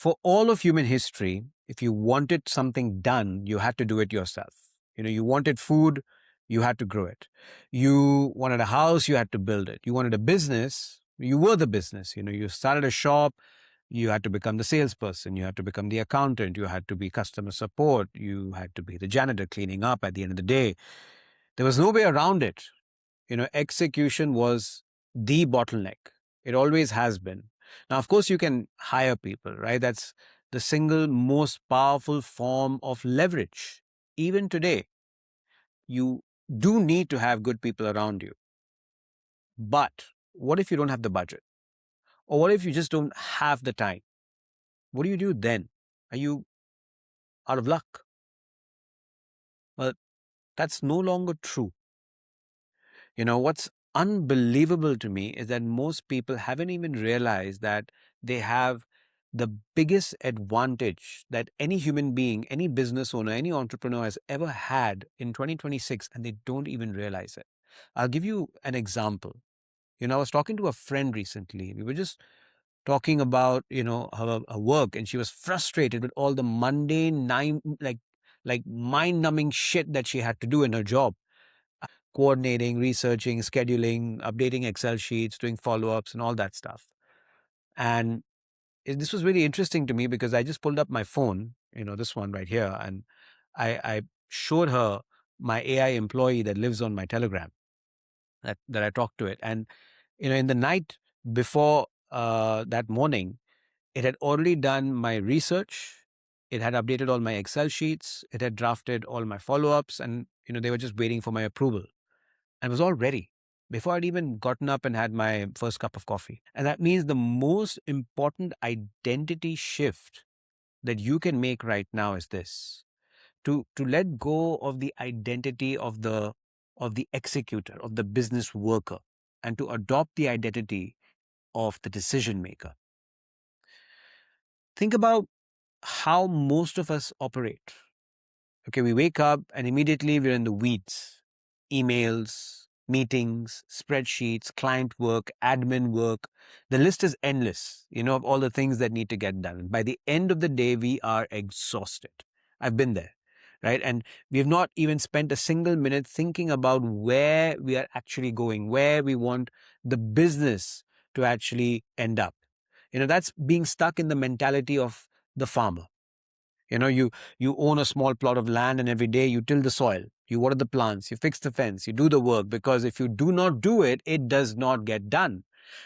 For all of human history, if you wanted something done, you had to do it yourself. You wanted food, you had to grow it. You wanted a house, you had to build it. You wanted a business, you were the business. You started a shop, you had to become the salesperson, you had to become the accountant, you had to be customer support, you had to be the janitor cleaning up at the end of the day. There was no way around it. Execution was the bottleneck. It always has been. Now, of course, you can hire people, right? That's the single most powerful form of leverage. Even today, you do need to have good people around you. But what if you don't have the budget? Or what if you just don't have the time? What do you do then? Are you out of luck? Well, that's no longer true. What's unbelievable to me is that most people haven't even realized that they have the biggest advantage that any human being, any business owner, any entrepreneur has ever had in 2026, and they don't even realize it. I'll give you an example. I was talking to a friend recently. We were just talking about, her work, and she was frustrated with all the mundane, like mind-numbing shit that she had to do in her job, coordinating, researching, scheduling, updating Excel sheets, doing follow-ups and all that stuff. And this was really interesting to me because I just pulled up my phone, this one right here, and I showed her my AI employee that lives on my Telegram, that I talked to it. And, in the night before that morning, it had already done my research. It had updated all my Excel sheets. It had drafted all my follow-ups, and, they were just waiting for my approval. And was all ready before I'd even gotten up and had my first cup of coffee. And that means the most important identity shift that you can make right now is this: to let go of the identity of the executor, of the business worker, and to adopt the identity of the decision maker. Think about how most of us operate. Okay, we wake up and immediately we're in the weeds. Emails, meetings, spreadsheets, client work, admin work. The list is endless, of all the things that need to get done. By the end of the day, we are exhausted. I've been there, right? And we have not even spent a single minute thinking about where we are actually going, where we want the business to actually end up. That's being stuck in the mentality of the farmer. You own a small plot of land, and every day you till the soil, you water the plants, you fix the fence, you do the work, because if you do not do it, it does not get done.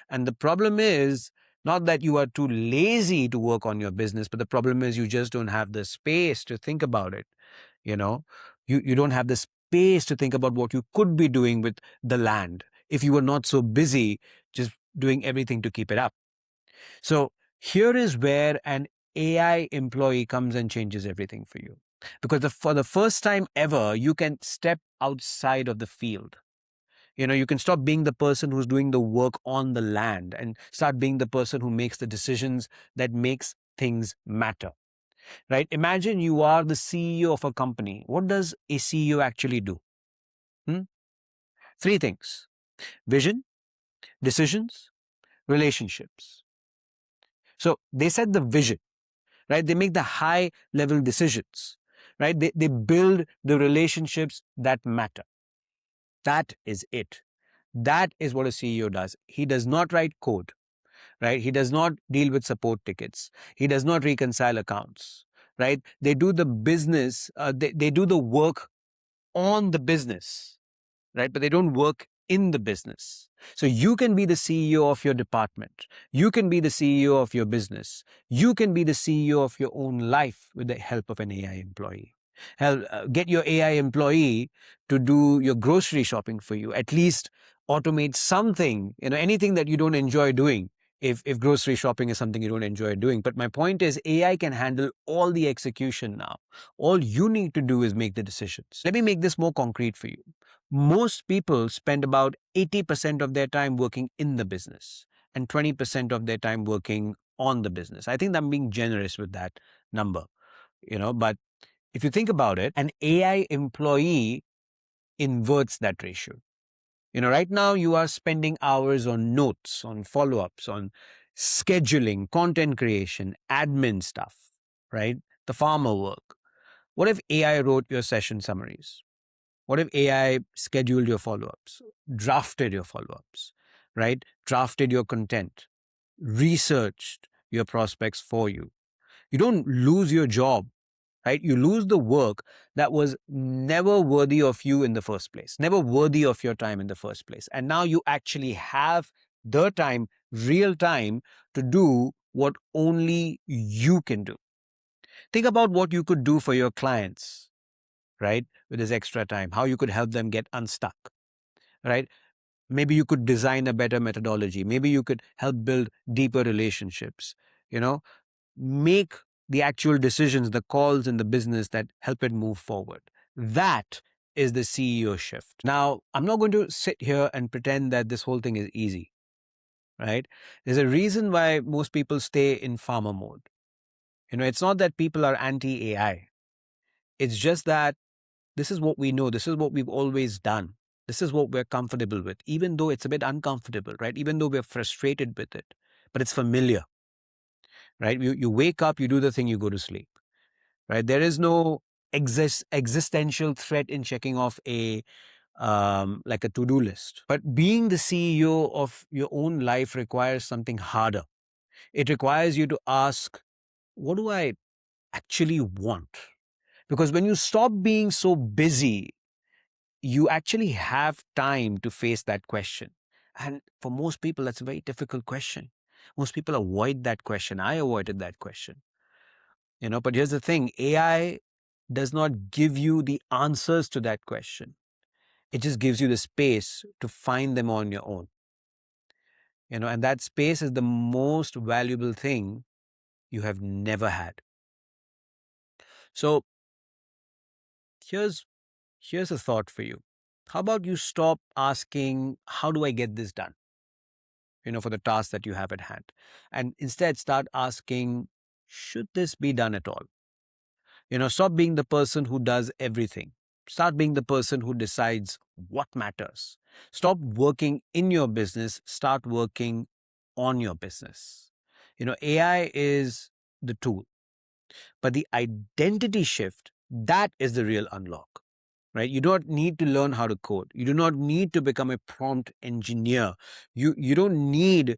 And the problem is not that you are too lazy to work on your business, but the problem is you just don't have the space to think about it. You don't have the space to think about what you could be doing with the land if you were not so busy just doing everything to keep it up. So here is where an AI employee comes and changes everything for you. Because for the first time ever, you can step outside of the field. You can stop being the person who's doing the work on the land and start being the person who makes the decisions that makes things matter. Right? Imagine you are the CEO of a company. What does a CEO actually do? Three things: vision, decisions, relationships. So they set the vision, right? They make the high level decisions, right? They build the relationships that matter. That is it. That is what a CEO does. He does not write code, right? He does not deal with support tickets. He does not reconcile accounts, right? They do the business, they do the work on the business, right? But they don't work in the business. So you can be the CEO of your department. You can be the CEO of your business. You can be the CEO of your own life with the help of an AI employee. Hell, get your AI employee to do your grocery shopping for you. At least automate something, anything that you don't enjoy doing. If grocery shopping is something you don't enjoy doing. But my point is, AI can handle all the execution now. All you need to do is make the decisions. Let me make this more concrete for you. Most people spend about 80% of their time working in the business and 20% of their time working on the business. I think I'm being generous with that number, but if you think about it, an AI employee inverts that ratio. Right now you are spending hours on notes, on follow-ups, on scheduling, content creation, admin stuff, right? The farmer work. What if AI wrote your session summaries? What if AI scheduled your follow ups, drafted your follow ups, right? Drafted your content, researched your prospects for you? You don't lose your job, right? You lose the work that was never worthy of you in the first place, never worthy of your time in the first place. And now you actually have the time, real time, to do what only you can do. Think about what you could do for your clients, right? With this extra time, how you could help them get unstuck, right? Maybe you could design a better methodology. Maybe you could help build deeper relationships, you know, make the actual decisions, the calls in the business that help it move forward. That is the CEO shift. Now, I'm not going to sit here and pretend that this whole thing is easy, right? There's a reason why most people stay in farmer mode. It's not that people are anti AI. It's just that this is what we know. This is what we've always done. This is what we're comfortable with, even though it's a bit uncomfortable, right? Even though we're frustrated with it, but it's familiar, right? You wake up, you do the thing, you go to sleep, right? There is no existential threat in checking off like a to-do list. But being the CEO of your own life requires something harder. It requires you to ask, what do I actually want? Because when you stop being so busy, you actually have time to face that question. And for most people, that's a very difficult question. Most people avoid that question. I avoided that question. But here's the thing, AI does not give you the answers to that question. It just gives you the space to find them on your own. And that space is the most valuable thing you have never had. So here's a thought for you. How about you stop asking, how do I get this done? For the task that you have at hand. And instead start asking, should this be done at all? Stop being the person who does everything. Start being the person who decides what matters. Stop working in your business, start working on your business. AI is the tool, but the identity shift, that is the real unlock. Right? You don't need to learn how to code. You do not need to become a prompt engineer. You don't need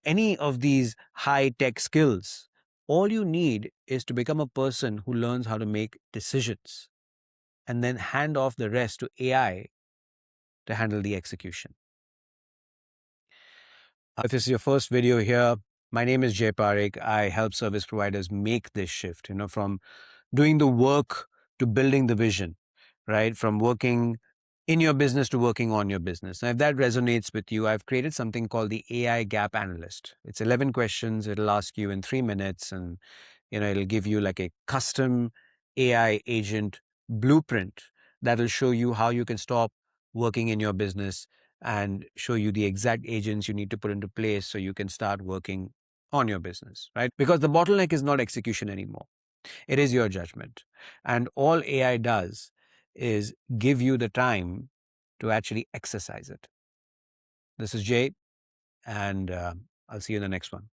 any of these high tech skills. All you need is to become a person who learns how to make decisions and then hand off the rest to AI to handle the execution. If this is your first video here, my name is Jay Parekh. I help service providers make this shift, from doing the work to building the vision, right? From working in your business to working on your business. Now, if that resonates with you, I've created something called the AI Gap Analyst. It's 11 questions. It'll ask you in 3 minutes, and it'll give you like a custom AI agent blueprint that'll show you how you can stop working in your business and show you the exact agents you need to put into place so you can start working on your business, right? Because the bottleneck is not execution anymore. It is your judgment. And all AI does is give you the time to actually exercise it. This is Jay, and I'll see you in the next one.